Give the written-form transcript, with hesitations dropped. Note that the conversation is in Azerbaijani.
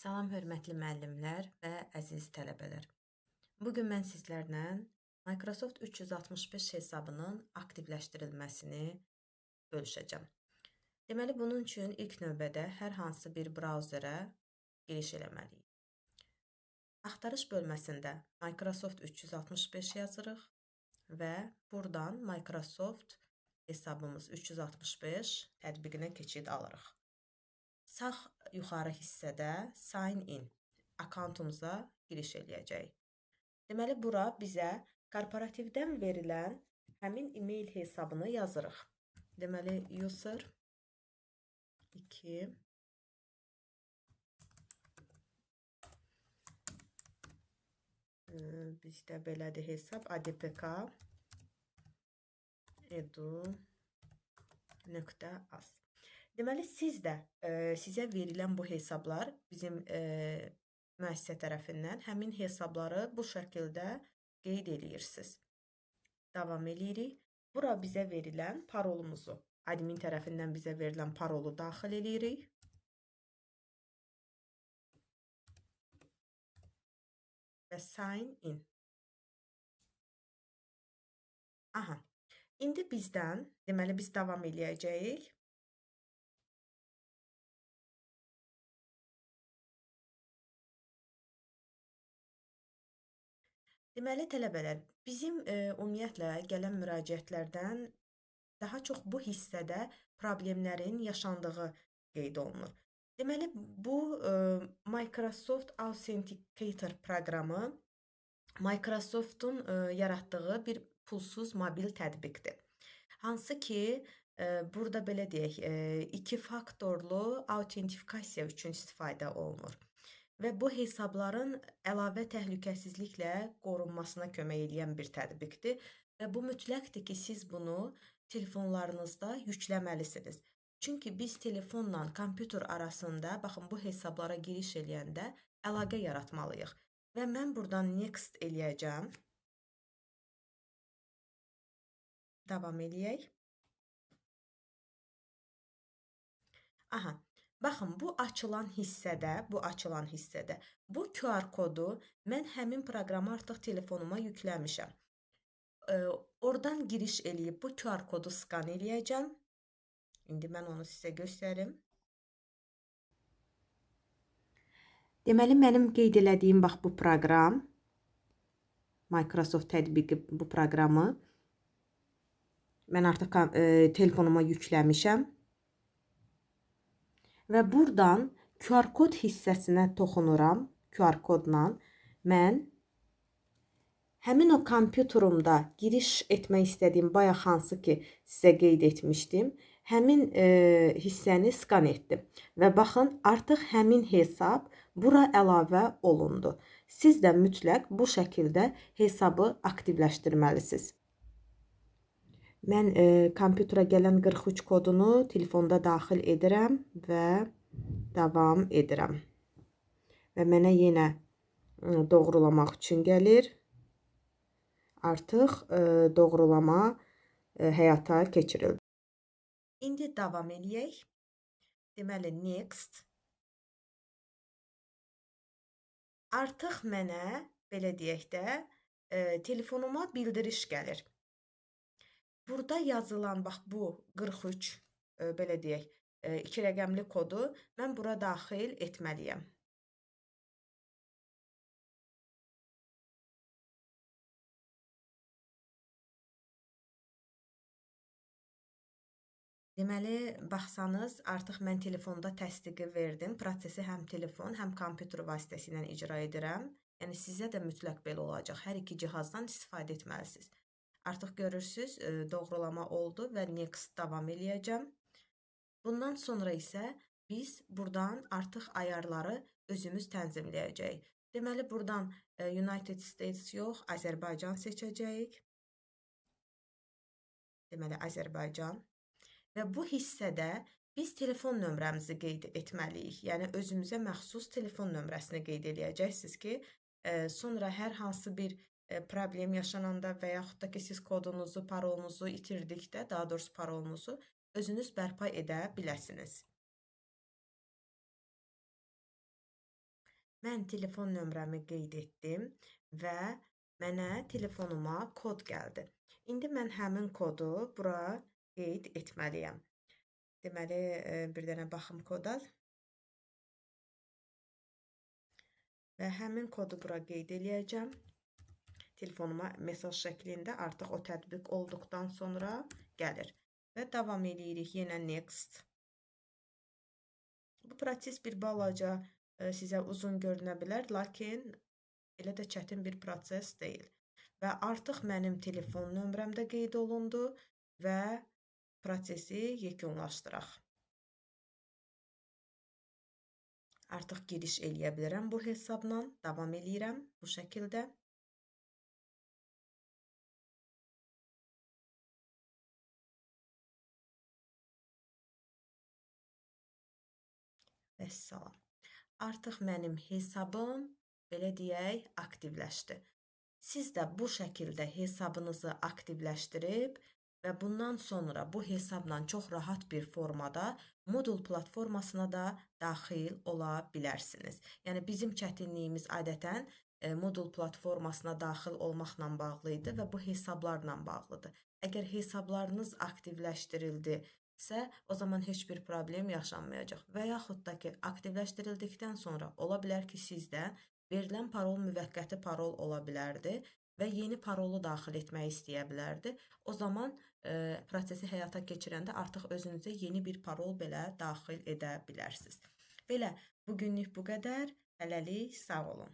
Salam hörmətli müəllimlər və əziz tələbələr. Bugün mən sizlərlə Microsoft 365 hesabının aktivləşdirilməsini bölüşəcəm. Deməli, bunun üçün ilk növbədə hər hansı bir brauzerə giriş eləməliyik. Axtarış bölməsində Microsoft 365 yazırıq və buradan Microsoft hesabımız 365 tətbiqinə keçid alırıq. Sağ yuxarı hissədə Sign In akkauntumuza giriş eləyəcəyik. Deməli, bura bizə korporativdən verilən həmin e-mail hesabını yazırıq. Deməli, user 2 bizdə belədir hesab adpk edu.az. Deməli, siz də sizə verilən bu hesablar bizim müəssisə tərəfindən həmin hesabları bu şəkildə qeyd eləyirsiniz. Davam eləyirik. Bura bizə verilən parolumuzu, admin tərəfindən bizə verilən parolu daxil eləyirik. Və sign in. Aha. İndi bizdən, deməli biz davam eləyəcəyik. Deməli, tələbələr, bizim ümumiyyətlə gələn müraciətlərdən daha çox bu hissədə problemlərin yaşandığı qeyd olunur. Deməli, bu Microsoft Authenticator proqramı Microsoft'un yaratdığı bir pulsuz mobil tətbiqdir. Hansı ki, burada belə deyək, iki faktorlu autentifikasiya üçün istifadə olunur. Və bu hesabların əlavə təhlükəsizliklə qorunmasına kömək edən bir tətbiqdir. Və bu mütləqdir ki, siz bunu telefonlarınızda yükləməlisiniz. Çünki biz telefonla kompüter arasında, baxın, bu hesablara giriş eləyəndə əlaqə yaratmalıyıq. Və mən buradan next eləyəcəm. Davam eləyək. Aha. Baxın, bu açılan hissədə, bu QR kodu mən həmin proqramı artıq telefonuma yükləmişəm. Oradan giriş eləyib bu QR kodu skan eləyəcəm. İndi mən onu sizə göstərim. Deməli, mənim qeyd elədiyim bax bu proqram, Microsoft tətbiqi bu proqramı mən artıq telefonuma yükləmişəm. Və buradan QR kod hissəsinə toxunuram. QR kodla mən həmin o kompüterumda giriş etmək istədiyim, bayaq hansı ki sizə qeyd etmişdim, həmin hissəni skan etdim. Və baxın, artıq həmin hesab bura əlavə olundu. Siz də mütləq bu şəkildə hesabı aktivləşdirməlisiniz. Mən kompüterə gələn 43 kodunu telefonda daxil edirəm və davam edirəm. Və mənə yenə doğrulamaq üçün gəlir. Artıq doğrulama həyata keçirildi. İndi davam eləyək. Deməli, next. Artıq mənə, belə deyək də, telefonuma bildiriş gəlir. Burada yazılan, bax, bu 43, belə deyək, 2 rəqəmli kodu mən bura daxil etməliyəm. Deməli, baxsanız, artıq mən telefonda təsdiqi verdim. Prosesi həm telefon, həm kompüter vasitəsilə icra edirəm. Yəni, sizə də mütləq belə olacaq. Hər iki cihazdan istifadə etməlisiniz. Artıq görürsünüz, doğrulama oldu və next davam eləyəcəm. Bundan sonra isə biz buradan artıq ayarları özümüz tənzimləyəcəyik. Deməli, buradan United States yox, Azərbaycan seçəcəyik. Deməli, Azərbaycan. Və bu hissədə biz telefon nömrəmizi qeyd etməliyik. Yəni, özümüzə məxsus telefon nömrəsini qeyd eləyəcəksiniz ki, sonra hər hansı bir problem yaşananda və yaxud da ki, siz kodunuzu, parolunuzu itirdikdə, daha doğrusu parolunuzu özünüz bərpa edə biləsiniz. Mən telefon nömrəmi qeyd etdim və mənə telefonuma kod gəldi. İndi mən həmin kodu bura qeyd etməliyəm. Deməli, bir dənə baxım koda və həmin kodu bura qeyd eləyəcəm. Telefonuma mesaj şəklində artıq o tətbiq olduqdan sonra gəlir. Və davam edirik yenə next. Bu proses bir balaca sizə uzun görünə bilər, lakin elə də çətin bir proses deyil. Və artıq mənim telefon nömrəm də qeyd olundu və prosesi yekunlaşdıraq. Artıq giriş eləyə bilərəm bu hesabla, davam eləyirəm bu şəkildə. Vəssalam. Artıq mənim hesabım, belə deyək, aktivləşdi. Siz də bu şəkildə hesabınızı aktivləşdirib və bundan sonra bu hesabla çox rahat bir formada Moodle platformasına da daxil ola bilərsiniz. Yəni bizim çətinliyimiz adətən Moodle platformasına daxil olmaqla bağlı idi və bu hesablarla bağlıdır. Əgər hesablarınız aktivləşdirildisə, o zaman heç bir problem yaşanmayacaq. Və yaxud da ki, aktivləşdirildikdən sonra ola bilər ki, sizdə verilən parol müvəqqəti parol ola bilərdi və yeni parolu daxil etmək istəyə bilərdi. O zaman prosesi həyata keçirəndə artıq özünüzə yeni bir parol belə daxil edə bilərsiniz. Belə, bugünlük bu qədər. Hələlik sağ olun.